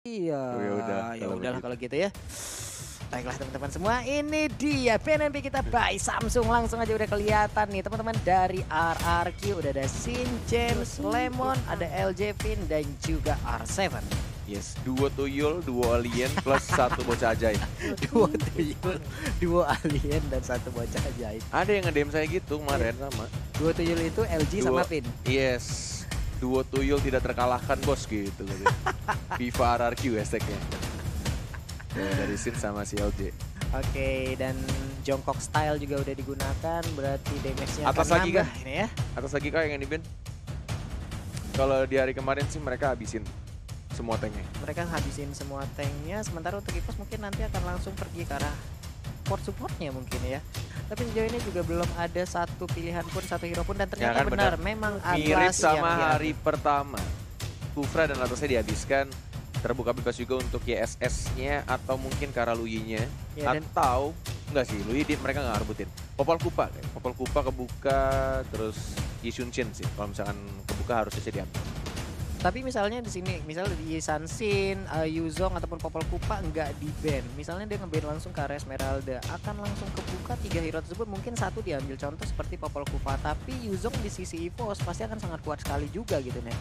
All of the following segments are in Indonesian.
Iya, Oh, ya udah, ya kalau udahlah begitu. kalau gitu ya. Baiklah teman-teman semua, ini dia PNMP kita by Samsung. Langsung aja udah kelihatan nih teman-teman dari RRQ. Udah ada Sin, James, Lemon, ada LJ Fin, dan juga R7. Yes, duo tuyul, duo alien plus satu bocah ajaib. Duo tuyul, duo alien, dan satu bocah ajaib. Ada yang nge-DM saya gitu kemarin sama. Duo tuyul itu LG sama Fin. Yes, duo tuyul tidak terkalahkan bos gitu. Viva RRQ hashtagnya. Ya, dari Sin sama si LJ. Oke, dan jongkok style juga udah digunakan, berarti damage-nya Atas akan lagi nambah kah? ini ya. Atas lagi kah yang ini Ben? Kalau di hari kemarin sih mereka habisin semua tanknya. Mereka habisin semua tanknya, sementara untuk EVOS mungkin nanti akan langsung pergi ke arah supportnya mungkin ya. Tapi sejauh ini juga belum ada satu pilihan pun, satu hero pun, dan ternyata kan, benar memang mirip Atlas sama yang hari pertama. Kufra dan Atlasnya dihabiskan. Terbuka bebas juga untuk YSS-nya atau mungkin Karaluyi-nya. Ya, dan Atau enggak sih, Luyi mereka nggak rebutin. Popol Kupa, Popol Kupa kebuka, terus Yishunshin sih. Kalau misalkan kebuka harusnya sih diambil. tapi misalnya di sini, misalnya di Sansin, Yuzong ataupun Popol Kupa nggak di ban. Misalnya dia nge-ban langsung ke area Esmeralda, akan langsung kebuka 3 hero tersebut. Mungkin satu diambil contoh seperti Popol Kupa, tapi Yuzong di sisi EVOS pasti akan sangat kuat sekali juga gitu nih.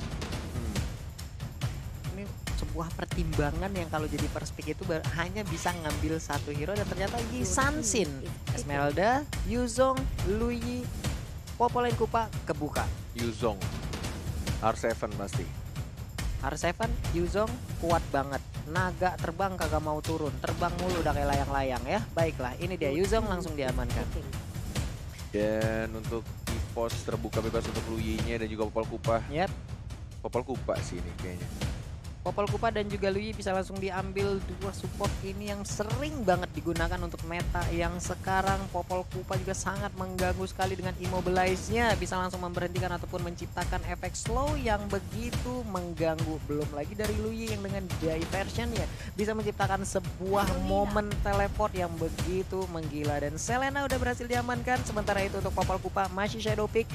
Ini sebuah pertimbangan yang kalau jadi first pick itu hanya bisa ngambil satu hero, dan ternyata Yi Sansin, Esmeralda, Yuzong, Luyi, Popolin Kupa kebuka. Yuzong, R7 pasti. R7, Yuzong kuat banget. Naga terbang kagak mau turun, terbang mulu udah kayak layang-layang ya. Baiklah, ini dia Yuzong langsung diamankan. Dan untuk EVOS terbuka bebas untuk Luyi-nya dan juga Popol Kupa. Yap, Popol Kupa sih ini kayaknya. Popol Kupa dan juga Luyi bisa langsung diambil dua support ini yang sering banget digunakan untuk meta yang sekarang. Popol Kupa juga sangat mengganggu sekali dengan immobilize-nya, bisa langsung memberhentikan ataupun menciptakan efek slow yang begitu mengganggu. Belum lagi dari Luyi yang dengan diversion-nya bisa menciptakan sebuah momen teleport yang begitu menggila. Dan Selena udah berhasil diamankan, sementara itu untuk Popol Kupa masih shadow pick.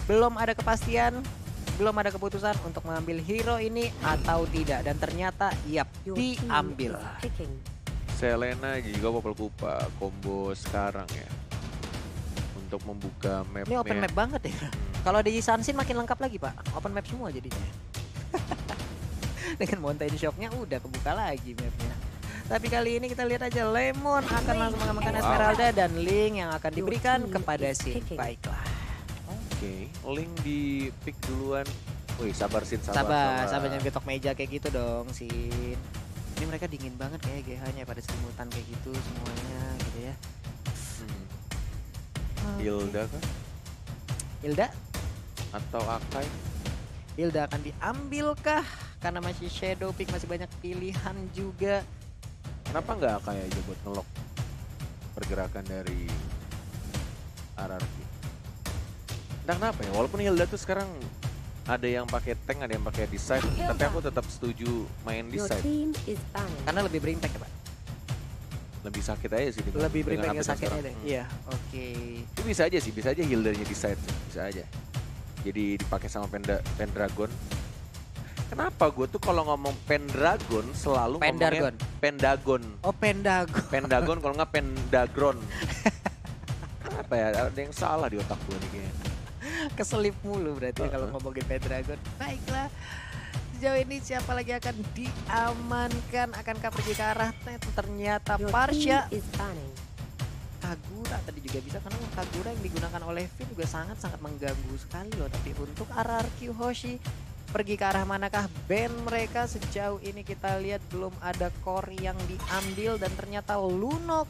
Belum ada kepastian, belum ada keputusan untuk mengambil hero ini atau tidak, dan ternyata yap diambil. Selena juga Popol Kupa combo sekarang ya. Untuk membuka map. Ini open map banget ya. Kalau di Sansin makin lengkap lagi pak, open map semua jadinya. Dengan mountain shock-nya udah kebuka lagi mapnya. Tapi kali ini kita lihat aja Lemon akan langsung mengamankan Esmeralda dan Link yang akan diberikan kepada Sin. Baiklah. Oke, Link di pick duluan. Wih, sabar Sin, Sabar jangan getok meja kayak gitu dong, Sin. Ini mereka dingin banget kayak GH-nya pada simultan kayak gitu semuanya gitu ya. Hilda kan? Hilda? Atau Akai? Hilda akan diambilkah? Karena masih shadow pick, masih banyak pilihan juga. Kenapa nggak Akai aja buat ngelok pergerakan dari RRQ? Entah kenapa ya, walaupun Hilda tuh sekarang ada yang pakai tank, ada yang pakai decide, tapi aku tetap setuju main decide. Karena lebih berimpact ya pak? Lebih sakit aja sih dengan, Lebih berimpact update sakitnya sekarang. deh. Iya, oke. Itu bisa aja sih, bisa aja Hildanya decide, bisa aja. Jadi dipakai sama Pendragon. Kenapa gue tuh kalau ngomong Pendragon selalu ngomongnya Pendagon. Oh, Pendagon. Pendagon kalau nggak Pendagron. Kenapa ya? Ada yang salah di otak gue nih kayaknya. Keselip mulu berarti kalau ngomongin Pendragon. Baiklah, sejauh ini siapa lagi akan diamankan? Akankah pergi ke arah net? Ternyata Parsha. Kagura tadi juga bisa, karena Kagura yang digunakan oleh Finn juga sangat-sangat mengganggu sekali loh. Tapi untuk RRQ Hoshi pergi ke arah manakah band mereka? Sejauh ini kita lihat belum ada core yang diambil, dan ternyata Lunox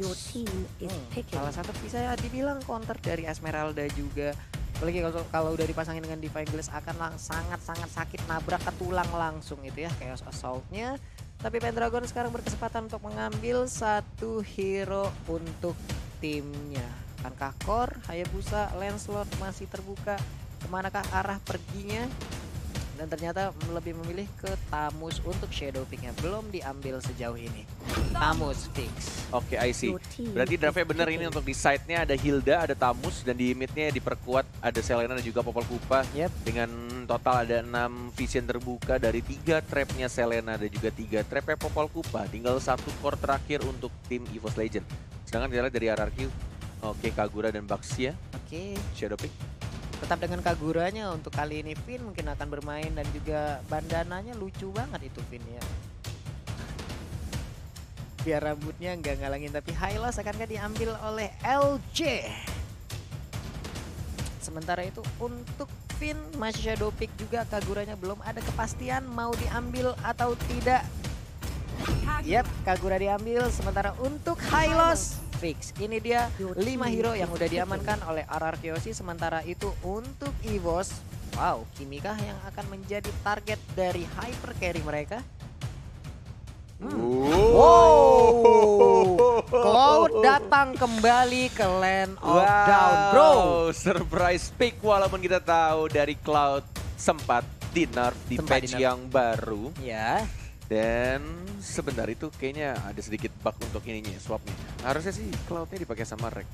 salah satu bisa dibilang counter dari Esmeralda juga. Apalagi kalau udah dipasangin dengan Divine Glass akan sangat-sangat sakit, nabrak ke tulang langsung itu ya, Chaos Assault-nya. Tapi Pendragon sekarang berkesempatan untuk mengambil satu hero untuk timnya. Akankah Core, Hayabusa, Lancelot masih terbuka? Kemanakah arah perginya? Dan ternyata lebih memilih ke Tamus untuk shadow picknya, belum diambil sejauh ini. Tamus fix. Oke, I see. Berarti draftnya bener ini untuk di side-nya ada Hilda, ada Tamus, dan di mid-nya diperkuat ada Selena dan juga Popol Kupa. Yep. Dengan total ada 6 vision terbuka dari 3 trapnya Selena dan juga 3 trapnya Popol Kupa. Tinggal 1 core terakhir untuk tim EVOS Legend. Sedangkan kita lihat dari RRQ, oke, Kagura dan Baxia, Oke, Shadowpick. tetap dengan Kaguranya untuk kali ini Vin mungkin akan bermain dan juga bandananya lucu banget itu Vin ya. Biar rambutnya nggak ngalangin, tapi Hylos akankah diambil oleh LJ. Sementara itu untuk Vin masih Shadowpick juga, Kaguranya belum ada kepastian mau diambil atau tidak. Yap, Kagura diambil. Sementara untuk Hylos fix. Ini dia 5 hero yang udah diamankan oleh RRQ. Sementara itu untuk EVOS, wow, Kimikah yang akan menjadi target dari hyper carry mereka? Wow, Cloud datang kembali ke Land of Down, bro. Surprise pick walaupun kita tahu dari Cloud sempat di nerf di patch yang baru. Ya. Dan sebentar itu kayaknya ada sedikit bug untuk ininya, swapnya. Harusnya sih Cloudnya dipakai sama Rek.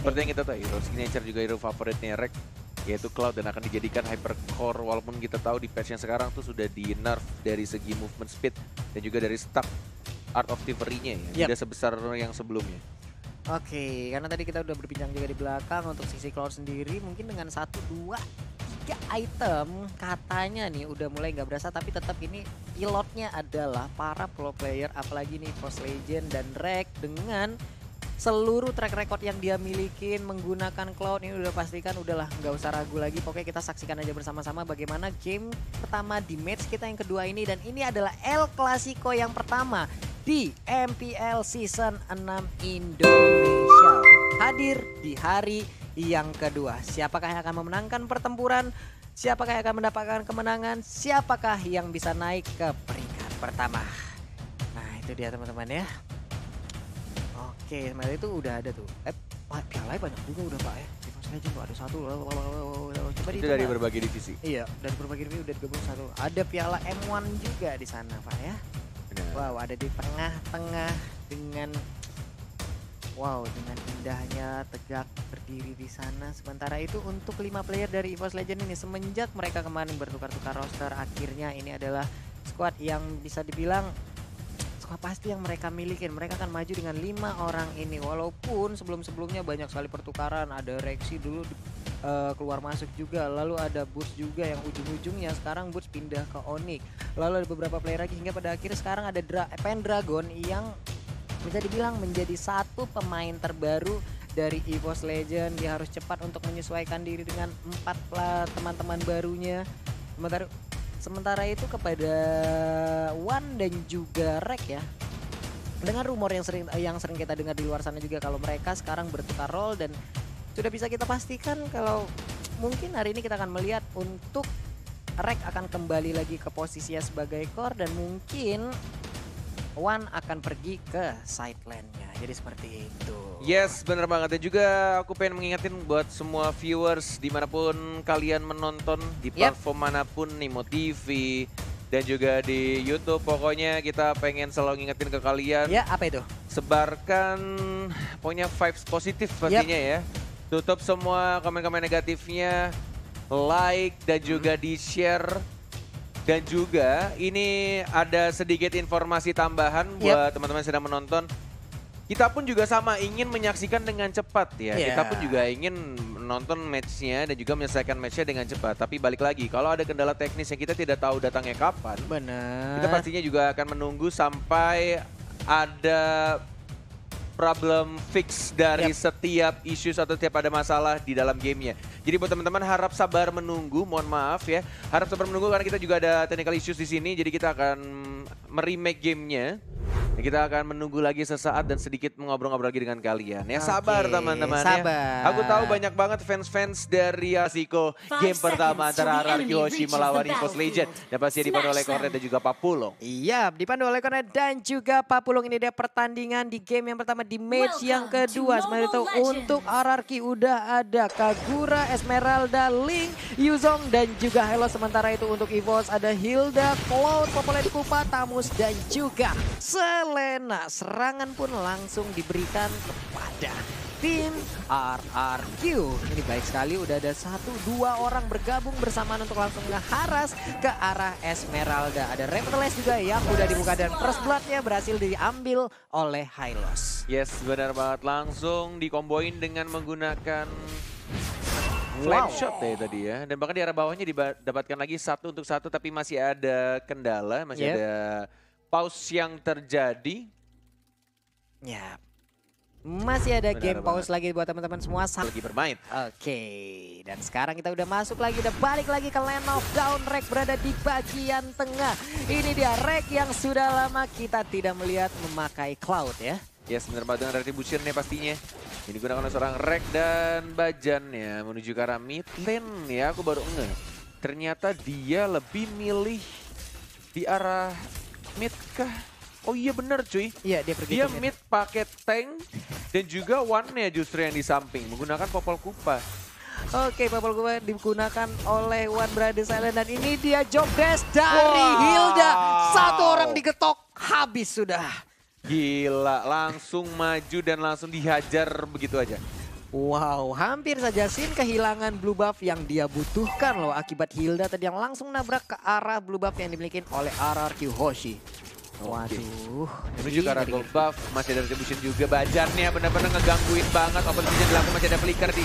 Seperti yang kita tahu, hero signature juga hero favoritnya Rek, yaitu Cloud, dan akan dijadikan hypercore. Walaupun kita tahu di patch yang sekarang tuh sudah di nerf dari segi movement speed dan juga dari stack Art of Thievery-nya ya, tidak sebesar yang sebelumnya. Oke, karena tadi kita udah berbincang juga di belakang untuk sisi Cloud sendiri, mungkin dengan 1, 2, 3 item katanya nih udah mulai nggak berasa, tapi tetap ini pilotnya adalah para pro player, apalagi nih EVOS Legend dan Rek dengan seluruh track record yang dia milikin menggunakan Cloud. Ini udah pastikan, udahlah nggak usah ragu lagi, pokoknya kita saksikan aja bersama-sama bagaimana game pertama di match kita yang kedua ini. Dan ini adalah El Clasico yang pertama di MPL Season 6 Indonesia, hadir di hari yang kedua. Siapakah yang akan memenangkan pertempuran? Siapakah yang akan mendapatkan kemenangan? Siapakah yang bisa naik ke peringkat pertama? Nah itu dia teman-teman ya. Oke, sebenarnya itu udah ada tuh. Pialanya banyak juga udah Pak ya. Di EVOS Legend tuh ada 1. Coba itu dari berbagai divisi. Iya, dari berbagai divisi udah digabung 1. Ada piala M1 juga di sana Pak ya. Benar. Wow, ada di tengah-tengah dengan dengan indahnya tegak berdiri di sana. Sementara itu untuk 5 player dari EVOS Legend ini, semenjak mereka kemarin bertukar-tukar roster, akhirnya ini adalah squad yang bisa dibilang squad pasti yang mereka milikin. Mereka akan maju dengan 5 orang ini, walaupun sebelum-sebelumnya banyak sekali pertukaran. Ada Rexy dulu keluar masuk juga, lalu ada Boots juga yang ujung-ujungnya sekarang Boots pindah ke Onyx. Lalu ada beberapa player lagi hingga pada akhirnya sekarang ada Pendragon yang bisa dibilang menjadi satu pemain terbaru dari EVOS Legend. Dia harus cepat untuk menyesuaikan diri dengan 4 teman-teman barunya. Sementara itu kepada Wan dan juga Rek ya, dengan rumor yang sering kita dengar di luar sana juga, kalau mereka sekarang bertukar role, dan sudah bisa kita pastikan kalau mungkin hari ini kita akan melihat untuk Rek akan kembali lagi ke posisinya sebagai core, dan mungkin Wan akan pergi ke side lane-nya. Jadi seperti itu. Yes, bener banget. Dan juga aku pengen mengingatin buat semua viewers dimanapun kalian menonton, di platform manapun, Nimo TV dan juga di YouTube. Pokoknya kita pengen selalu ngingetin ke kalian. Ya, apa itu? Sebarkan pokoknya vibes positif pastinya ya. Tutup semua komen-komen negatifnya, like dan juga di-share. Dan juga ini ada sedikit informasi tambahan buat teman-teman yang sedang menonton. Kita pun juga sama ingin menyaksikan dengan cepat ya. Kita pun juga ingin menonton matchnya dan juga menyelesaikan matchnya dengan cepat. Tapi balik lagi, kalau ada kendala teknis yang kita tidak tahu datangnya kapan, kita pastinya juga akan menunggu sampai ada problem fix dari setiap issues atau setiap ada masalah di dalam gamenya. Jadi buat teman-teman harap sabar menunggu, mohon maaf ya. Harap sabar menunggu karena kita juga ada technical issues di sini. Jadi kita akan meremake gamenya. Kita akan menunggu lagi sesaat dan sedikit mengobrol-ngobrol lagi dengan kalian. Ya sabar teman-teman ya. Aku tahu banyak banget fans-fans dari Asiko game pertama antara RRQ Hoshi melawan EVOS Legend. Dan pastinya dipandu oleh Kornet dan juga Papulong. Iya, dipandu oleh Kornet dan juga Papulong. Ini dia pertandingan di game yang pertama di match yang kedua. Sementara itu untuk RRQ udah ada Kagura, Esmeralda, Link, Yuzong dan juga Hello. Sementara itu untuk EVOS ada Hilda, Cloud, Popol Kupa, Tamus dan juga Selena. Serangan pun langsung diberikan kepada tim RRQ. Ini baik sekali, udah ada 1-2 orang bergabung bersamaan untuk langsung ngeharas ke arah Esmeralda. Ada Relentless juga yang udah dibuka dan First Blood-nya berhasil diambil oleh Hylos. Yes, benar banget. Langsung dikomboin dengan menggunakan flame shot ya tadi ya. Dan bahkan di arah bawahnya didapatkan lagi 1 untuk 1, tapi masih ada kendala, masih ada pause yang terjadi. Ya, masih ada Benar game banget. pause lagi buat teman-teman semua. Lagi bermain. Oke, dan sekarang kita udah masuk lagi, udah balik lagi ke Land of Dawn. Rek berada di bagian tengah. Ini dia Rek yang sudah lama kita tidak melihat memakai Cloud ya. Yes, benar banget dengan retribution-nya pastinya. Ini digunakan oleh seorang Rek dan Bajannya menuju ke arah mid lane ya. Aku baru ngeh. Ternyata dia lebih milih di arah mid kah? Oh iya bener cuy. Iya, dia pergi Dia ke mid pakai tank dan juga one-nya justru yang di samping menggunakan Popol Kupa. Oke, Popol Kupa digunakan oleh One Brother Silent dan ini dia job desk dari Hilda. 1 orang digetok, habis sudah. Gila, langsung maju dan langsung dihajar begitu aja. Wow, hampir saja Sin kehilangan blue buff yang dia butuhkan loh akibat Hilda tadi yang langsung nabrak ke arah blue buff yang dimiliki oleh RRQ Hoshi. Waduh, Menuju ke arah ngeri. gold buff, masih ada retribution juga. Bajannya benar-benar ngegangguin banget. Open vision dilakukan, masih ada flicker di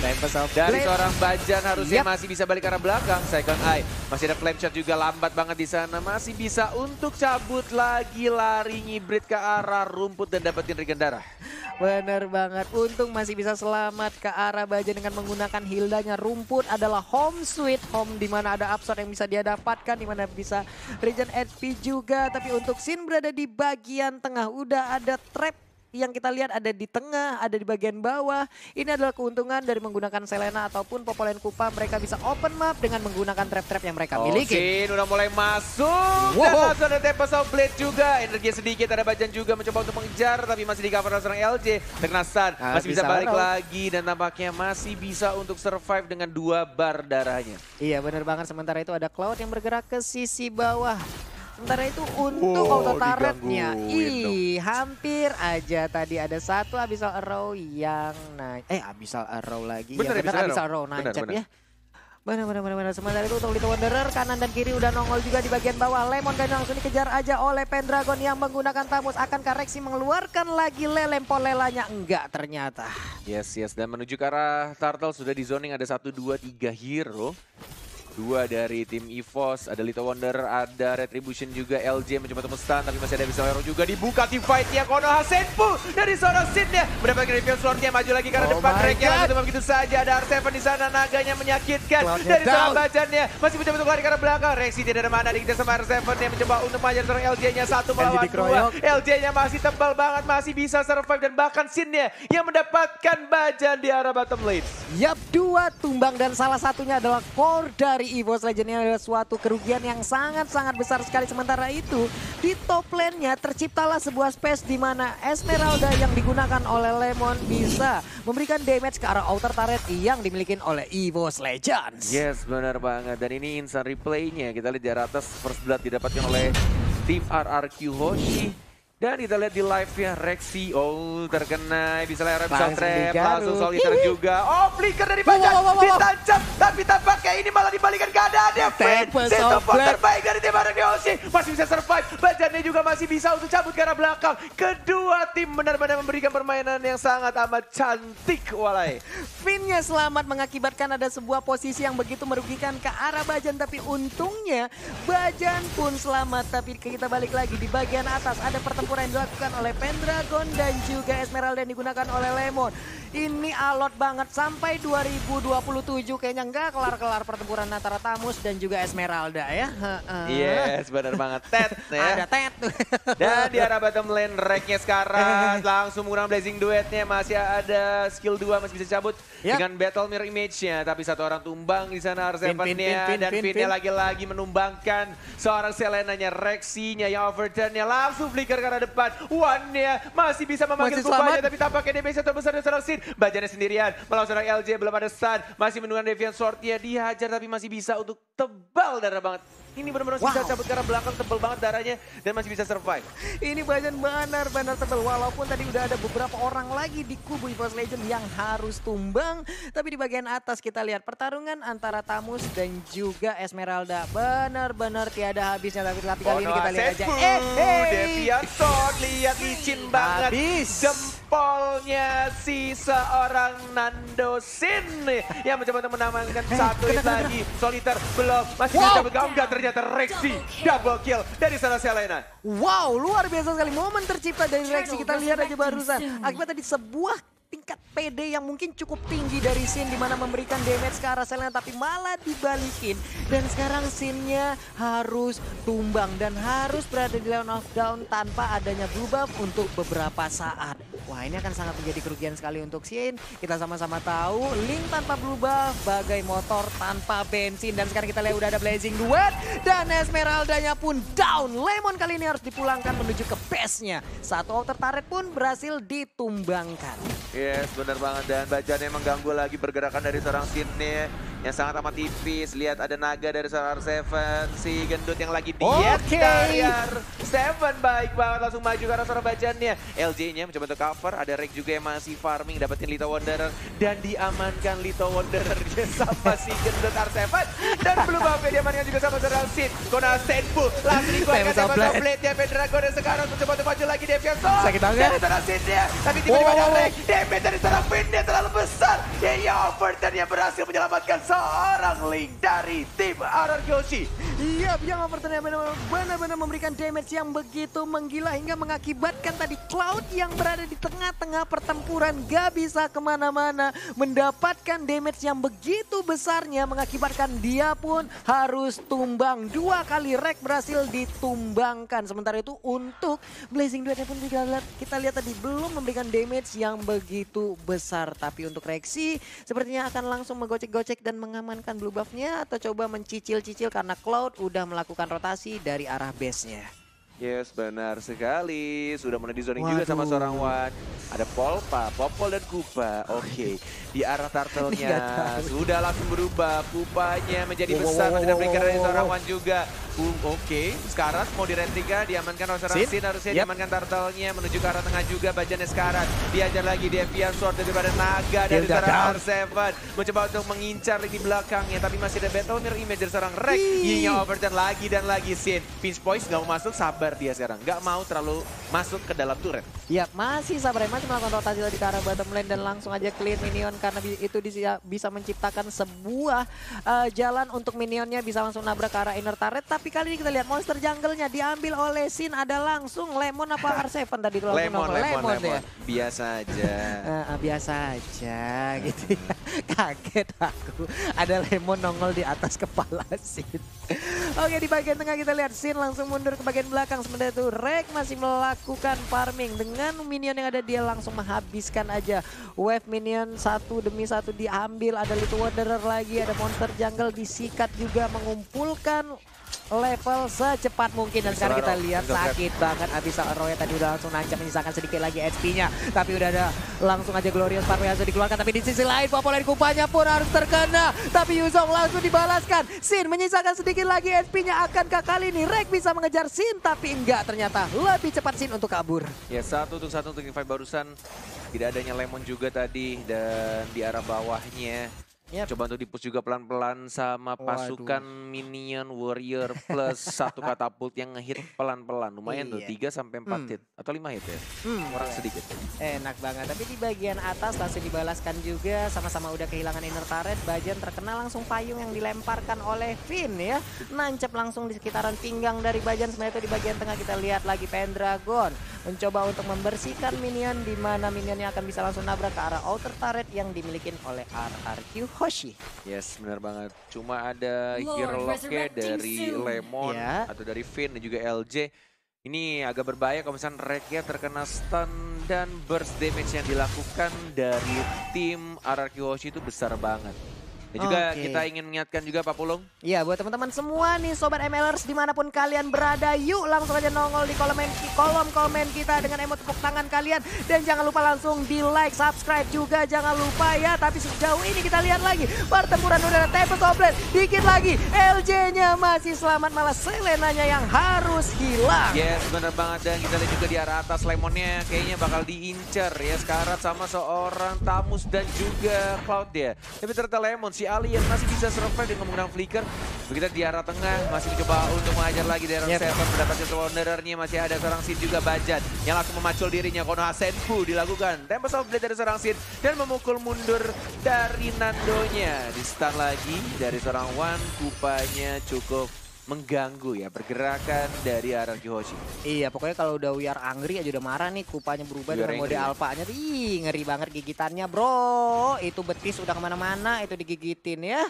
dari seorang Bajan, harusnya masih bisa balik ke arah belakang. Second eye, masih ada flame shot juga, lambat banget di sana. Masih bisa untuk cabut lagi, lari ngibrit ke arah rumput dan dapetin regen darah. Bener banget, untung masih bisa selamat ke arah Bajan dengan menggunakan Hildanya. Rumput adalah home sweet home, di mana ada upshot yang bisa dia dapatkan, di mana bisa regen HP juga. Tapi untuk Sin berada di bagian tengah, udah ada trap yang kita lihat ada di tengah, ada di bagian bawah. Ini adalah keuntungan dari menggunakan Selena ataupun Popolen Kupa. Mereka bisa open map dengan menggunakan trap-trap yang mereka miliki. Sin udah mulai masuk. Dan langsung ada Tempest of Blade juga. Energi sedikit, ada Bajan juga mencoba untuk mengejar. Tapi masih di cover oleh seorang LJ. Terkena stun, masih bisa balik lagi. Dan tampaknya masih bisa untuk survive dengan 2 bar darahnya. Iya bener banget, sementara itu ada Cloud yang bergerak ke sisi bawah. Sementara itu untuk auto turretnya, hampir aja tadi ada 1 Abyssal Arrow yang naik. Abyssal Arrow lagi. Bener, ya, Abyssal Arrow nancap ya. Benar. Sementara itu untuk Little Wanderer, kanan dan kiri udah nongol juga di bagian bawah. Lemon Guy langsung dikejar aja oleh Pendragon yang menggunakan Tamus. Akankah Rexy mengeluarkan lagi lelempolelanya? Enggak ternyata. Yes, dan menuju ke arah Turtle sudah di zoning, ada 1, 2, 3 hero. 2 dari tim EVOS, ada Little Wonder, ada Retribution juga, LJ mencoba untuk stun, tapi masih ada Abyssal Arrow juga dibuka tim fight-nya. Konoha Senpu dari seorang Sin-nya mendapatkan reveal sword-nya, maju lagi karena depan Rek-nya langsung begitu saja. Ada R7 di sana, naganya menyakitkan dari seorang Bajannya, masih mencoba untuk lari ke arah belakang. Rexy tidak ada mana, dikejar sama R7 yang mencoba untuk mengajar seorang LJ-nya 1 melawan 2. LJ-nya masih tebal banget, masih bisa survive dan bahkan Sin-nya yang mendapatkan Bajan di arah bottom lane. Yap, 2 tumbang dan salah satunya adalah core dari EVOS Legend. Ini adalah suatu kerugian yang sangat-sangat besar sekali. Sementara itu di top lane-nya terciptalah sebuah space di mana Esmeralda yang digunakan oleh Lemon bisa memberikan damage ke arah outer turret yang dimiliki oleh EVOS Legends. Yes, benar banget. Dan ini instant replay-nya. Kita lihat di atas first blood didapatkan oleh tim RRQ Hoshi. Dan kita lihat di live-nya Rexy, terkena, bisa lewat bisa trap, langsung solitaire juga. Flicker dari Bajan, ditancap, tapi tampaknya ini malah dibalikan keadaannya. Fit, support terbaik dari tim RRQ Hoshi, masih bisa survive. Bajannya juga masih bisa untuk cabut ke arah belakang. Kedua tim benar-benar memberikan permainan yang sangat amat cantik, walai. Finnya selamat mengakibatkan ada sebuah posisi yang begitu merugikan ke arah Bajan, tapi untungnya Bajan pun selamat. Tapi kita balik lagi di bagian atas, ada pertempuran yang dilakukan oleh Pendragon dan juga Esmeralda yang digunakan oleh Lemon. Ini alot banget sampai 2027 kayaknya nggak kelar-kelar pertempuran antara Tamus dan juga Esmeralda ya. Yes, benar banget. Tet ya. Ada Tet. Dan di arah bottom lane Rek-nya sekarang langsung menggunakan Blazing Duet-nya, masih ada skill 2 masih bisa cabut dengan Battle Mirror Image-nya, tapi 1 orang tumbang di sana R7-nya dan Fin-nya lagi-lagi menumbangkan seorang Selena-nya. Rexy-nya yang overturn-nya langsung flicker karena arah depan. One-nya masih bisa memanggil Masih selamat. Kubanya, tapi tampaknya damage terbesar dari seorang Sin. Bajannya sendirian melawan seorang LJ, belum ada stun. Masih menunggu Deviant Sword-nya, dihajar tapi masih bisa untuk tebal darah banget. Ini benar-benar masih bisa cabut karena belakang tebal banget darahnya dan masih bisa survive. Ini Bajan benar-benar tebal, walaupun tadi udah ada beberapa orang lagi di kubu EVOS Legend yang harus tumbang. Tapi di bagian atas kita lihat pertarungan antara Tamus dan juga Esmeralda. Benar-benar tiada habisnya, tapi kali ini kita lihat aja. Deviant Sword, lihat licin banget. Jempolnya si seorang Nando Sin yang mencoba untuk menambahkan satu hit lagi. Soliter belum, masih bisa bergaungkan. Ternyata Rexy double kill dari sana Selena. Wow, luar biasa sekali momen tercipta dari Rexy. Kita lihat aja barusan. Akibat tadi sebuah tingkat PD yang mungkin cukup tinggi dari Sin, dimana memberikan damage ke arah Selena, tapi malah dibalikin. Dan sekarang Sinnya harus tumbang dan harus berada di line of down tanpa adanya blue buff untuk beberapa saat. Wah, ini akan sangat menjadi kerugian sekali untuk Sin. Kita sama-sama tahu Link tanpa blue buff bagai motor tanpa bensin. Dan sekarang kita lihat udah ada Blazing Duet dan Esmeraldanya pun down. Lemon kali ini harus dipulangkan menuju ke base-nya. Satu outer turret pun berhasil ditumbangkan. Yes, benar banget. Dan Bajannya mengganggu lagi pergerakan dari seorang Sinnya yang sangat amat tipis. Lihat ada naga dari seorang R7. Si gendut yang lagi diet dari R7. Baik banget, langsung maju ke arah seorang Bajannya. LJ-nya mencoba untuk cover. Ada Rek juga yang masih farming, dapetin Little Wanderer. Dan diamankan Little Wanderer-nya sama si gendut R7. Dan belum apa diamankan juga sama seorang Sin. Kona Senpu langsung dikeluarkan sama Blade-nya Pendragon. Dan sekarang mencoba untuk maju lagi Deviant Sword. Sakit banget. Dari seorang Sin-nya. Tapi tiba-tiba ada Rek. Damage dari seorang Finn-nya terlalu besar. Dia Overton yang berhasil menyelamatkan seorang Link dari tim RRQ Hoshi. Iya, yang Overton yang benar-benar memberikan damage yang begitu menggila hingga mengakibatkan tadi Cloud yang berada di tengah-tengah pertempuran gak bisa kemana-mana, mendapatkan damage yang begitu besarnya mengakibatkan dia pun harus tumbang. 2 kali Rek berhasil ditumbangkan. Sementara itu untuk Blazing Duetnya pun kita lihat tadi belum memberikan damage yang begitu besar. Tapi untuk Rexy sepertinya akan langsung menggocek-gocek dan mengamankan blue buff-nya atau coba mencicil-cicil karena Cloud udah melakukan rotasi dari arah base-nya. Yes, benar sekali. Sudah mulai di zoning juga sama seorang Wan. Ada Polpa, Popol dan Kupa. Oke, di arah turtle-nya sudah langsung berubah. Kupanya menjadi besar dan berikan dari seorang Wan juga. Oke, sekarang mau diretrika, diamankan oleh seorang Sin. Harusnya diamankan turtle-nya menuju ke arah tengah juga. Bajannya sekarang diajar lagi Deviant Sword daripada naga dari seorang R7. Mencoba untuk mengincar di belakangnya, tapi masih ada battle mirror image dari seorang Rek. Yin-nya Overton lagi dan lagi Sin. Pinch Poise nggak mau masuk, sabar dia sekarang. Nggak mau terlalu masuk ke dalam turret. Ya, masih sabar, masih melakukan rotasi tadi ke arah bottom lane dan langsung aja clear minion karena itu bisa menciptakan sebuah jalan untuk minionnya bisa langsung nabrak ke arah inner turret. Tapi kali ini kita lihat monster jungle-nya diambil oleh Sin, ada langsung Lemon apa R7 tadi itu Lemon. Ya. Biasa aja. Biasa aja gitu ya. Kaget aku. Ada Lemon nongol di atas kepala Sin. Oke, di bagian tengah kita lihat Sin langsung mundur ke bagian belakang. Sementara itu Rek masih melakukan farming. Dengan minion yang ada dia langsung menghabiskan aja. Wave minion satu demi satu diambil. Ada Little Wanderer lagi, ada monster jungle disikat juga mengumpulkan level secepat mungkin. Dan sekarang kita lihat sakit banget abis Roya tadi udah langsung nancap menyisakan sedikit lagi HP-nya. Tapi udah ada langsung aja Glorious Spark yang dikeluarkan. Tapi di sisi lain Populer Kupanya pun harus terkena. Tapi Yuzong langsung dibalaskan. Sin menyisakan sedikit lagi HP-nya. Akankah kali ini Rek bisa mengejar Sin? Tapi enggak, ternyata lebih cepat Sin untuk kabur. Ya, satu untuk revive barusan. Tidak adanya Lemon juga tadi. Dan di arah bawahnya coba untuk dipush juga pelan-pelan sama pasukan minion warrior plus satu katapult yang ngehit pelan-pelan. Lumayan tuh 3 sampai 4 hit atau 5 hit ya. Kurang sedikit. Enak banget. Tapi di bagian atas langsung dibalaskan juga, sama-sama udah kehilangan inner turret. Bajan terkena langsung payung yang dilemparkan oleh Finn ya. Nancep langsung di sekitaran pinggang dari Bajan. Sebenarnya itu di bagian tengah kita lihat lagi Pendragon mencoba untuk membersihkan minion, di mana minionnya akan bisa langsung nabrak ke arah outer turret yang dimiliki oleh RRQ Hoshi. Yes, benar banget. Cuma ada hero lock-nya dari Lemon atau dari Finn dan juga LJ. Ini agak berbahaya kalau misalnya Reknya terkena stun dan burst damage yang dilakukan dari tim RRQ Hoshi itu besar banget. Dan juga Oke. kita ingin mengingatkan juga Pak Pulung. Iya, buat teman-teman semua nih Sobat MLers dimanapun kalian berada, yuk langsung aja nongol di kolom komen kita dengan emot tepuk tangan kalian. Dan jangan lupa langsung di like, subscribe juga jangan lupa ya. Tapi sejauh ini kita lihat lagi pertempuran udara Tempest of Blade. Dikit lagi LJ-nya masih selamat, malah Selenanya yang harus hilang. Yes, bener banget. Dan kita lihat juga di arah atas Lemonnya kayaknya bakal diincer ya. Sekarat sama seorang Tamus dan juga Cloud ya. Tapi ternyata Lemon, si Alien masih bisa survive dengan menggunakan flicker. Begitu di arah tengah masih mencoba untuk mengajar lagi dari arah Seven, mendapatkan Wanderer-nya. Masih ada seorang Sin juga Bajan yang langsung memacul dirinya. Konoha Senpu dilakukan. Tempest of Blade dari seorang Sin dan memukul mundur dari Nandonya. Di stun lagi dari seorang Wan. Kupanya cukup mengganggu ya pergerakan dari RRQ Hoshi. Iya, pokoknya kalau udah We Are Angry aja udah marah nih, kupanya berubah We Are dengan mode Angry ya? alfanya. Ih, ngeri banget gigitannya bro. Itu betis udah kemana-mana, itu digigitin ya.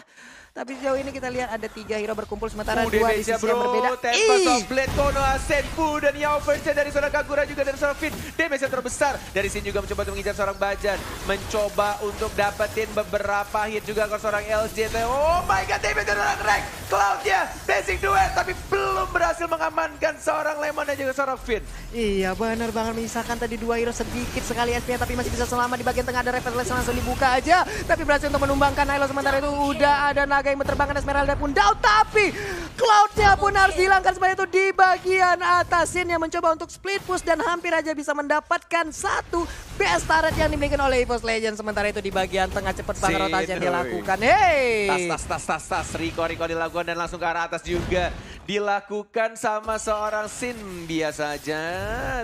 Tapi sejauh ini kita lihat ada 3 hero berkumpul sementara 2 di sisi yang berbeda. Tempest of Blade, Konoha Senpu dan Yao Version dari seorang Kagura juga dari seorang Finn. Damage yang terbesar dari sini juga mencoba untuk mengincar seorang Bajan. Mencoba untuk dapetin beberapa hit juga ke seorang LJ. Oh my god, damage dari seorang Rek. Cloud-nya basic duet tapi belum berhasil mengamankan seorang Lemon dan juga seorang Finn. Iya benar banget, menyisakan tadi 2 hero sedikit sekali SP-nya tapi masih bisa selamat. Di bagian tengah ada Revelations langsung dibuka aja. Tapi berhasil untuk menumbangkan Hilo, sementara itu udah ada naga yang berterbangan, Esmeralda pun down. Tapi Cloud-nya pun harus dihilangkan seperti itu di bagian atas. Sin yang mencoba untuk split push dan hampir aja bisa mendapatkan satu BS turret yang dimiliki oleh EVOS Legends. Sementara itu di bagian tengah cepat banget rotasi yang dilakukan. Hey! Tas. Riko dilakukan dan langsung ke arah atas juga. Dilakukan sama seorang Sin. Biasa aja.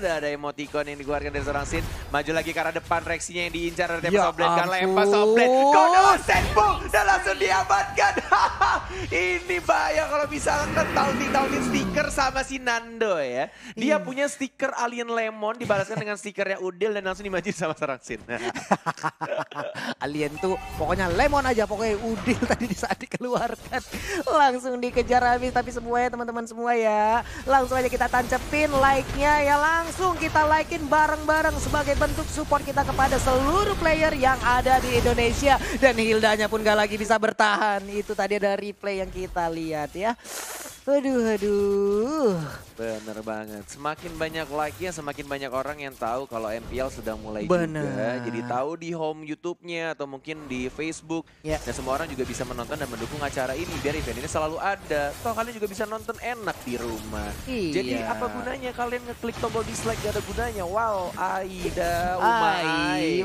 Ada emoticon yang dikeluarkan dari seorang Sin. Maju lagi ke arah depan. Reaksinya yang diincar dari Tempest of Blade. Kan Tempest of Blade. Konoha Senpu. Dan langsung diamankan. Ini bahaya kalau misalkan taunting stiker sama si Nando ya. Dia punya stiker Alien Lemon dibalaskan dengan stikernya Udil dan langsung dimajuin sama seorang Sin. Alien tuh pokoknya lemon aja, pokoknya Udil tadi di saat dikeluarkan langsung dikejar habis. Tapi semuanya teman-teman semua ya, langsung aja kita tancepin like-nya ya, langsung kita like-in bareng-bareng sebagai bentuk support kita kepada seluruh player yang ada di Indonesia. Dan Hildanya pun gak lagi bisa bertahan, itu tadi ada replay yang kita lihat ya. Aduh. Bener banget. Semakin banyak like-nya, semakin banyak orang yang tahu kalau MPL sudah mulai Bener. juga. Jadi tahu di home YouTube-nya atau mungkin di Facebook. Ya. Dan semua orang juga bisa menonton dan mendukung acara ini. Biar event ini selalu ada. Toh kalian juga bisa nonton enak di rumah. Iya. Jadi apa gunanya kalian ngeklik tombol dislike? Gak ada gunanya. Wow, Aida,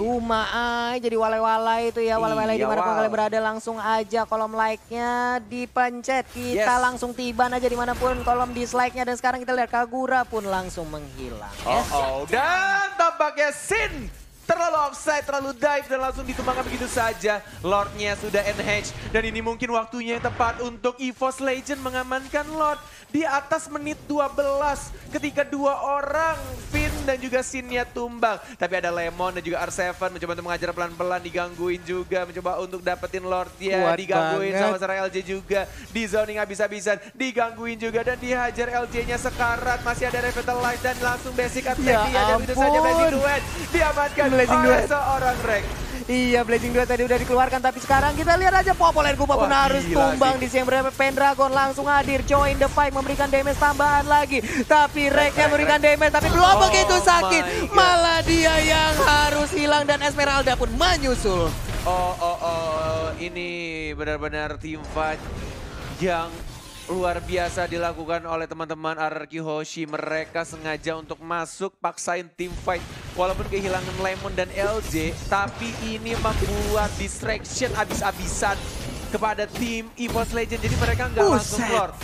Uma Ai, jadi walai-walai itu ya, walai-walai Iya, dimanapun wow. kalian berada, langsung aja kolom like-nya dipencet. Kita Yes. langsung tiban aja dimanapun kolom dislike-nya. Dan sekarang kita lihat Kagura pun langsung menghilang. Yes. Dan tampaknya Sin terlalu offside, terlalu dive dan langsung ditumbangkan begitu saja. Lord-nya sudah enhance dan ini mungkin waktunya yang tepat untuk EVOS Legend mengamankan Lord di atas menit 12 ketika 2 orang Finn dan juga Sin-nya tumbang. Tapi ada Lemon dan juga R7 mencoba untuk mengajar pelan-pelan, digangguin juga, mencoba untuk dapetin Lord-nya, Kuat digangguin banget. sama seorang LJ juga, di zoning habis-habisan, digangguin juga dan dihajar LJ-nya sekarat. Masih ada Revitalize dan langsung basic attack Ya dia dan itu saja ampun. Blazing Duet diamankan Blazing oleh Duet. seorang Rek. Iya, Blazing Duet tadi udah dikeluarkan, tapi sekarang kita lihat aja Populer Kupa pun Wah, harus gila tumbang sih. di sini. Pendragon langsung hadir, join the fight, memberikan damage tambahan lagi. Tapi Reknya memberikan damage, tapi belum begitu sakit. my God. Malah dia yang harus hilang dan Esmeralda pun menyusul. Ini benar-benar team fight yang luar biasa dilakukan oleh teman-teman RRQ Hoshi. Mereka sengaja untuk masuk, paksain team fight. Walaupun kehilangan Lemon dan LJ, tapi ini membuat distraction abis-abisan kepada tim EVOS Legend. Jadi mereka nggak langsung Buset. Lord.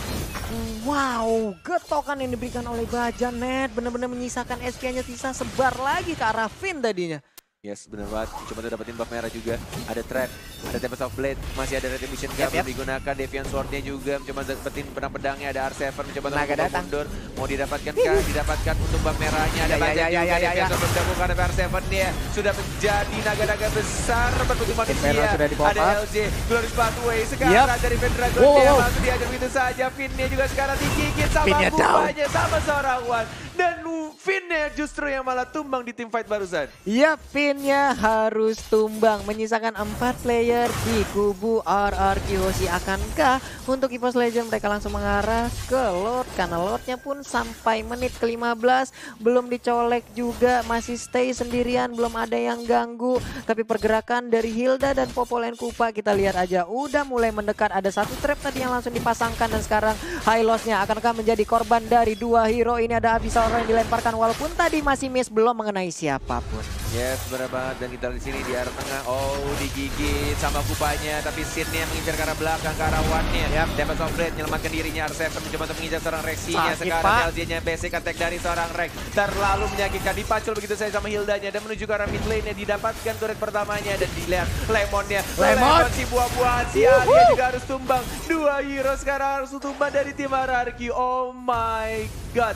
Wow, getokan yang diberikan oleh Bajanet benar-benar menyisakan SP-nya, sisa sebar lagi ke arah Finn tadinya. Yes, benar banget. Coba tuh dapetin buff merah juga. Ada trap, ada Tempest of Blade, masih ada Retribution Yap, belum yap. digunakan. Deviant Sword-nya juga mencoba dapetin pedang-pedangnya. Ada R7 mencoba untuk Naga memukul datang. mundur. Mau didapatkan kah? Didapatkan untuk buff merahnya. Ada Ya, Bajan ya, juga. ya, ya, Deviant ya. Sword bergabung karena R7 dia sudah menjadi naga-naga besar berbentuk manusia. Inferno sudah di-pop Ada up. LJ, Glorious Pathway. Sekarang Yap. dari Pendragon Wow, dia wow. langsung diajar begitu saja. Finn-nya juga sekarang digigit sama Finn-nya down. Kupanya sama seorang Wan. Dan Finn Pinnya justru yang malah tumbang di tim fight barusan. Ya, pinnya harus tumbang. Menyisakan 4 player di kubu RRQ Hoshi. Akankah untuk EVOS Legend mereka langsung mengarah ke Lord? Karena Lordnya pun sampai menit ke-15 belum dicolek juga. Masih stay sendirian, belum ada yang ganggu. Tapi pergerakan dari Hilda dan Popolen Kupa kita lihat aja udah mulai mendekat. Ada satu trap tadi yang langsung dipasangkan dan sekarang high loss-nya akankah menjadi korban dari 2 hero. Ini ada Abyssal Roar yang dilemparkan walaupun tadi masih miss, belum mengenai siapapun. Yes, benar banget. Dan kita di sini di arah tengah. Oh, digigit sama Kupanya. Tapi Sin-nya mengincar ke arah belakang, ke arah One-nya. Tempest of Blade menyelamatkan dirinya. R7 mencoba untuk mengincar seorang Rexy-nya. Sekarang LJ-nya basic attack dari seorang Rex. Terlalu menyakitkan. Dipacul begitu saja sama Hildanya. Dan menuju ke arah mid lane-nya. Didapatkan turret pertamanya. Dan dilihat Lemon-nya. Lemon si buah-buahan. Si Alia juga harus tumbang. 2 hero sekarang harus tumbang dari tim RRQ. Oh my god.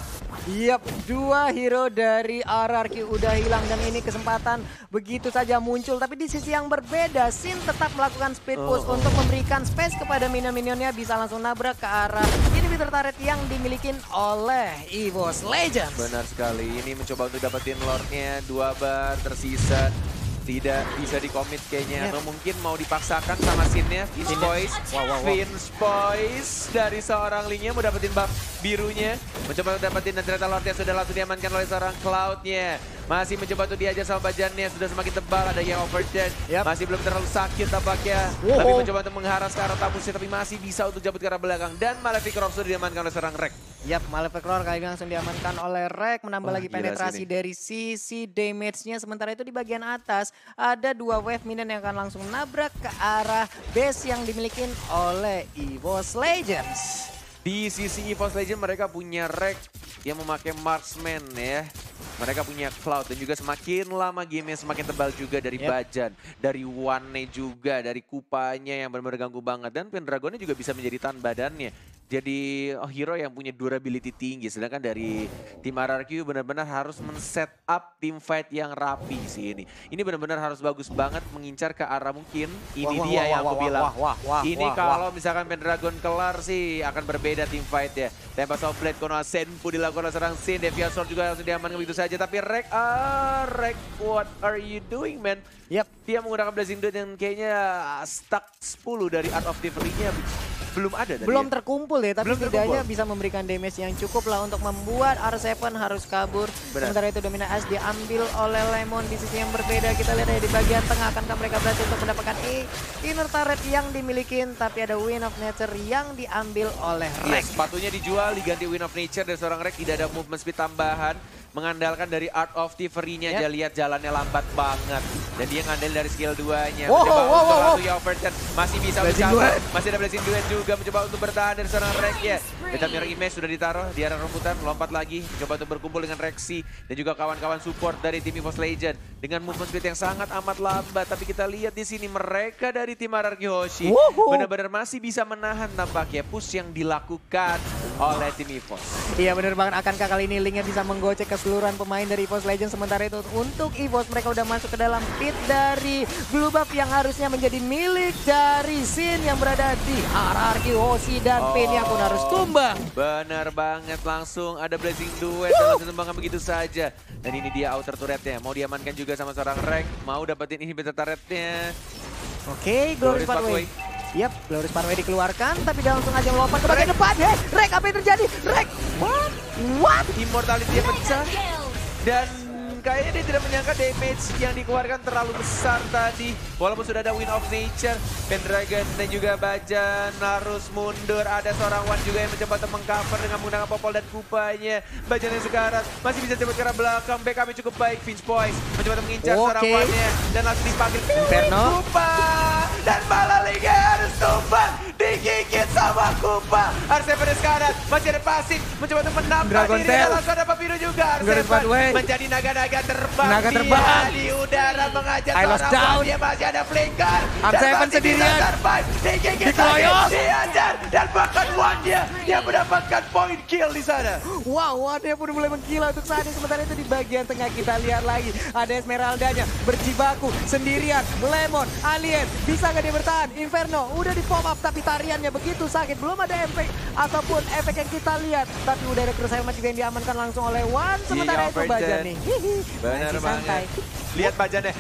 Yap, 2 hero dari RRQ udah hilang dan ini kesempatan begitu saja muncul. Tapi di sisi yang berbeda, Sin tetap melakukan speed push untuk memberikan space kepada minion-minionnya bisa langsung nabrak ke arah inhibitor turret yang dimiliki oleh EVOS Legends. Benar sekali, ini mencoba untuk dapetin Lordnya, 2 bar tersisa. Tidak bisa dikomit kayaknya, atau mungkin mau dipaksakan sama Sin-nya. Vince Poise dari seorang Ling-nya mau dapetin buff birunya. Mencoba untuk dapetin dan ternyata Lord-nya sudah langsung diamankan oleh seorang Cloud-nya. Masih mencoba untuk diajar sama bajannya, sudah semakin tebal, ada yang overcharge. Masih belum terlalu sakit tampaknya. Tapi mencoba untuk mengharas ke arah Tamusnya, tapi masih bisa untuk jabut ke arah belakang. Dan Malefic Roar sudah diamankan oleh seorang Rek. Yap, Malefic Roar kali ini langsung diamankan oleh Rek, menambah lagi penetrasi dari sisi damage-nya. Sementara itu di bagian atas ada 2 wave minion yang akan langsung nabrak ke arah base yang dimiliki oleh EVOS Legends. Di sisi EVOS Legends mereka punya Rek yang memakai marksman ya. Mereka punya Cloud dan juga semakin lama gamenya semakin tebal juga dari Bajan, dari One juga, dari Kupanya yang benar-benar ganggu banget. Dan Pendragonnya juga bisa menjadi tahan badannya. Jadi hero yang punya durability tinggi. Sedangkan dari tim RRQ benar-benar harus men-set up tim fight yang rapi sih ini. Ini benar-benar harus bagus banget mengincar ke arah mungkin. Ini dia yang aku bilang. Ini kalau misalkan Pendragon kelar sih akan berbeda tim fight ya. Tempest of Blade, Konoha Senpu dilakukan oleh serang Sin. Deviant Sword juga langsung diamankan begitu saja. Tapi Rek, what are you doing man? Yap. Dia menggunakan Blazing Dude yang kayaknya stuck 10 dari Art of Thievery-nya. Belum ada tadi belum ya? terkumpul ya, tapi setidaknya bisa memberikan damage yang cukup lah untuk membuat R7 harus kabur. Sementara itu Domina Ash diambil oleh Lemon di sisi yang berbeda. Kita lihat di bagian tengah, akankah mereka berhasil untuk mendapatkan inner turret yang dimiliki, tapi ada Wind of Nature yang diambil oleh Rek. Sepatunya dijual, diganti Wind of Nature dari seorang Rek, tidak ada movement speed tambahan. Mengandalkan dari Art of Thievery-nya aja, lihat jalannya lambat banget. Dan dia ngandalin dari skill 2-nya. Mencoba untuk langsung overturn, masih bisa mencapai. Masih ada Blazing Duet juga mencoba untuk bertahan dari seorang Rek ya. Beta Mirror Image sudah ditaruh di arah rumputan, lompat lagi. Mencoba untuk berkumpul dengan Rexy dan juga kawan-kawan support dari tim EVOS Legend. Dengan movement speed yang sangat amat lambat. Tapi kita lihat di sini mereka dari tim RRQ Hoshi benar-benar masih bisa menahan tampaknya push yang dilakukan oleh tim EVOS. Iya benar banget, akankah kali ini Link-nya bisa menggocek keseluruhan pemain dari EVOS Legends. Sementara itu untuk EVOS mereka udah masuk ke dalam pit dari blue buff yang harusnya menjadi milik dari Sin yang berada di RRQ Hoshi dan Pinnya pun harus tumbang. Benar banget, langsung ada Blazing Duet dan langsung tumbangkan begitu saja. Dan ini dia outer turretnya, mau diamankan juga sama seorang Rek, mau dapetin inhibitor turretnya. Oke, Glorious Pathway. Yap, Glorious Pathway dikeluarkan, tapi dia langsung aja melompat ke bagian depan. Rek, apa yang terjadi? Rek, what? Immortality-nya pecah. Dan kayaknya dia tidak menyangka damage yang dikeluarkan terlalu besar tadi. Walaupun sudah ada Wind of Nature, Pendragon dan juga Bajan harus mundur. Ada seorang One juga yang mencoba untuk mengcover dengan menggunakan Popol dan Kupanya. Bajan yang sekarang masih bisa cepat ke arah belakang. Backupnya cukup baik. Vince Poise mencoba untuk mengincar seorang One-nya. Dan langsung dipanggil Inferno. Kupa. Dan malah Liga harus tumbang. Digigit sama Kupa. R7 sekarang masih ada pasif. Mencoba untuk menambah diri. Langsung ada biru juga. R7 menjadi naga-naga terbang, di udara mengajak seorang One. Dia masih ada flicker. R7 sendirian. Dikeroyok. Diajar. Dan bahkan One-nya yang mendapatkan point kill di sana. Wow, One-nya pun mulai menggila untuk saat ini. Sementara itu di bagian tengah kita lihat lagi. Ada Esmeralda-nya berjibaku sendirian. Lemon, Alien. Bisa nggak dia bertahan? Inferno udah di pop up tapi Tarian koriannya begitu sakit. Belum ada efek ataupun efek yang kita lihat. Tapi udah ada kerusakan juga yang diamankan langsung oleh Wan. Sementara itu Bajan nih. Benar banget. Lihat Bajannya.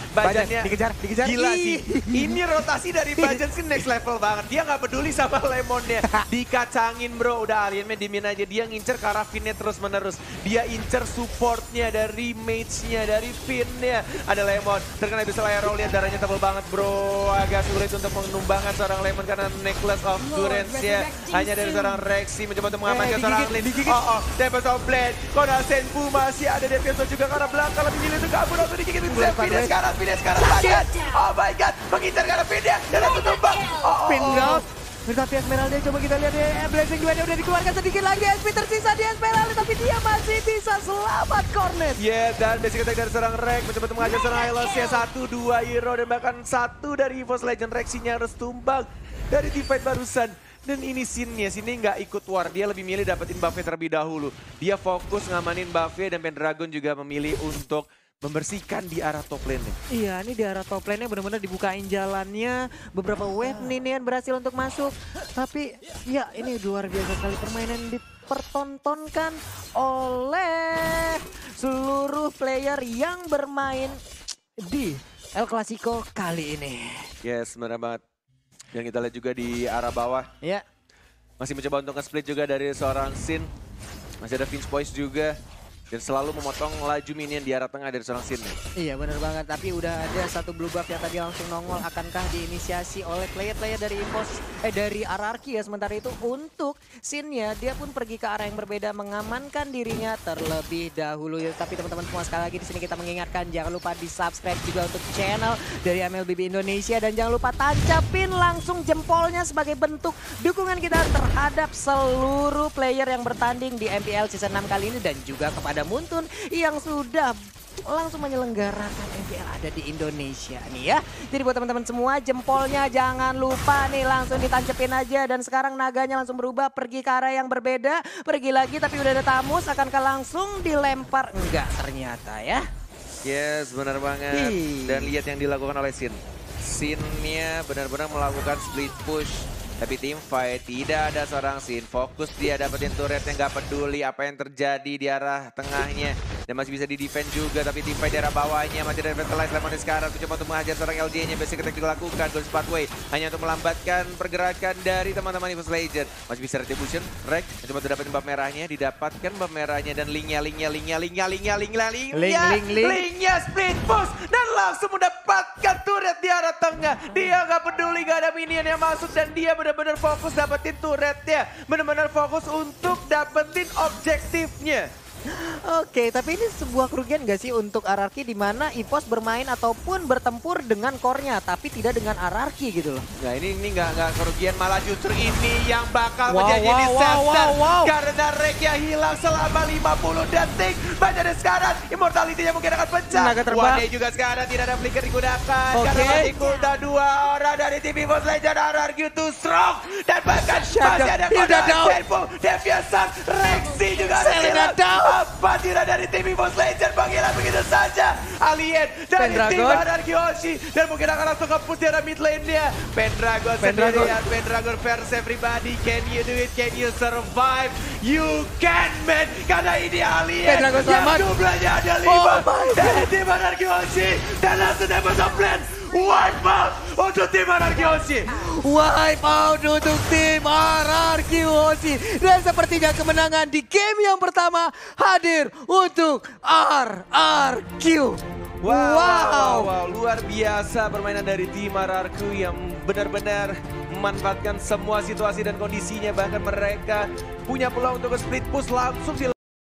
dikejar. Gila sih. Ini rotasi dari Bajan sih next level banget. Dia nggak peduli sama Lemonnya. Dikacangin bro. Udah aliennya dimin aja. Dia ngincer Karafinnya terus menerus. Dia incer supportnya dari mage-nya, dari Finn-nya. Ada Lemon. Terkena bisa Aero. Lihat darahnya tebal banget bro. Agak sulit untuk menumbangkan seorang Lemon karena Necklace of Durance-nya hanya dari seorang Rexy mencoba untuk mengamankan seorang Lin. Tempest of Blade. Kona Senpu masih ada Deviaso juga karena belakang lebih milih untuk kabur atau digigit. Finn sekarang banget. Oh my god, mengincar karena Finn-nya dan langsung tumbang. Pin drop. Tapi Esmeralda coba kita lihat ya, Blazing Duel-nya udah dikeluarkan sedikit lagi. SP tersisa di Esmeralda tapi dia masih bisa selamat Cornet. Dan basic attack dari seorang Rex mencoba untuk mengajar seorang Hylos-nya 1-2 hero dan bahkan 1 dari EVOS Legend Rexy-nya harus tumbang dari teamfight barusan. Dan ini Sin-nya nggak ikut war, dia lebih milih dapetin buff-nya terlebih dahulu. Dia fokus ngamanin buff-nya dan Pendragon juga memilih untuk membersihkan di arah top lane-nya. Iya, ini di arah top lane-nya benar-benar dibukain jalannya. Beberapa wave Ninian berhasil untuk masuk. Tapi ya ini luar biasa sekali permainan dipertontonkan oleh seluruh player yang bermain di El Clasico kali ini. Yes, benar banget. Dan kita lihat juga di arah bawah. Ya. Masih mencoba untuk nge-split juga dari seorang Sin. Masih ada Finch Boys juga. Dan selalu memotong laju minion di arah tengah dari seorang Sin. Iya benar banget, tapi udah ada satu blue buff yang tadi langsung nongol. Akankah diinisiasi oleh player-player dari dari RRQ ya. Sementara itu untuk Sin-nya, dia pun pergi ke arah yang berbeda, mengamankan dirinya terlebih dahulu. Ya, tapi teman-teman semua sekali lagi di sini kita mengingatkan, jangan lupa di subscribe juga untuk channel dari MLBB Indonesia. Dan jangan lupa tancapin langsung jempolnya sebagai bentuk dukungan kita terhadap seluruh player yang bertanding di MPL Season 6 kali ini. Dan juga kepada Muntun yang sudah langsung menyelenggarakan MPL ada di Indonesia nih ya. Jadi buat teman-teman semua jempolnya jangan lupa nih langsung ditancepin aja. Dan sekarang naganya langsung berubah pergi ke arah yang berbeda. Pergi lagi tapi udah ada Tamus, akankah langsung dilempar? Enggak ternyata ya. Yes benar banget. Dan lihat yang dilakukan oleh Sin. Sin-nya benar-benar melakukan split push. Tapi tim fight tidak ada seorang Sin, fokus dia dapetin turretnya, nggak peduli apa yang terjadi di arah tengahnya. Dan masih bisa di-defend juga, tapi tim fight di arah bawahnya masih ada Revitalize Lemon sekarang. Mencoba untuk mengajar seorang LJ-nya, basic attack dilakukan, Gold Pathway. Hanya untuk melambatkan pergerakan dari teman-teman EVOS Legend. Masih bisa Retribution, Rek, mencoba untuk dapetin buff merahnya, didapatkan buff merahnya. Dan linknya split push. Dan langsung mendapatkan turret di arah tengah. Dia nggak peduli, nggak ada minion yang masuk dan dia benar-benar fokus dapetin turretnya. Benar-benar fokus untuk dapetin objektifnya. Oke, tapi ini sebuah kerugian gak sih untuk RRQ di mana EVOS bermain ataupun bertempur dengan core-nya tapi tidak dengan RRQ gitu loh. Nah ini nggak kerugian, malah justru ini yang bakal menjadi disaster. Karena Rekya hilang selama 50 detik. Baca sekarang immortality-nya mungkin akan pecah. One juga sekarang tidak ada flicker digunakan. Karena masih cooldown 2 orang dari tim EVOS Legend. RRQ too strong. Dan bahkan masih ada Kona Senpu, Deviasan, Rexy juga ada. Apa tidak dari tim EVOS Legend panggilan begitu saja. Alien dari tim RRQ Hoshi. Dan mungkin akan langsung nge-push di arah mid lane-nya. Pendragon sendirian. Pendragon versus everybody. Can you do it? Can you survive? You can man. Karena ini Alien yang jumlahnya ada 5 dari tim RRQ Hoshi. Dan langsung dapat plan. Wipe out untuk tim RRQ Hoshi. Wipe out untuk tim RRQ Hoshi. Dan sepertinya kemenangan di game yang pertama hadir untuk RRQ. Wow, luar biasa permainan dari tim RRQ yang benar-benar memanfaatkan semua situasi dan kondisinya. Bahkan mereka punya peluang untuk split push langsung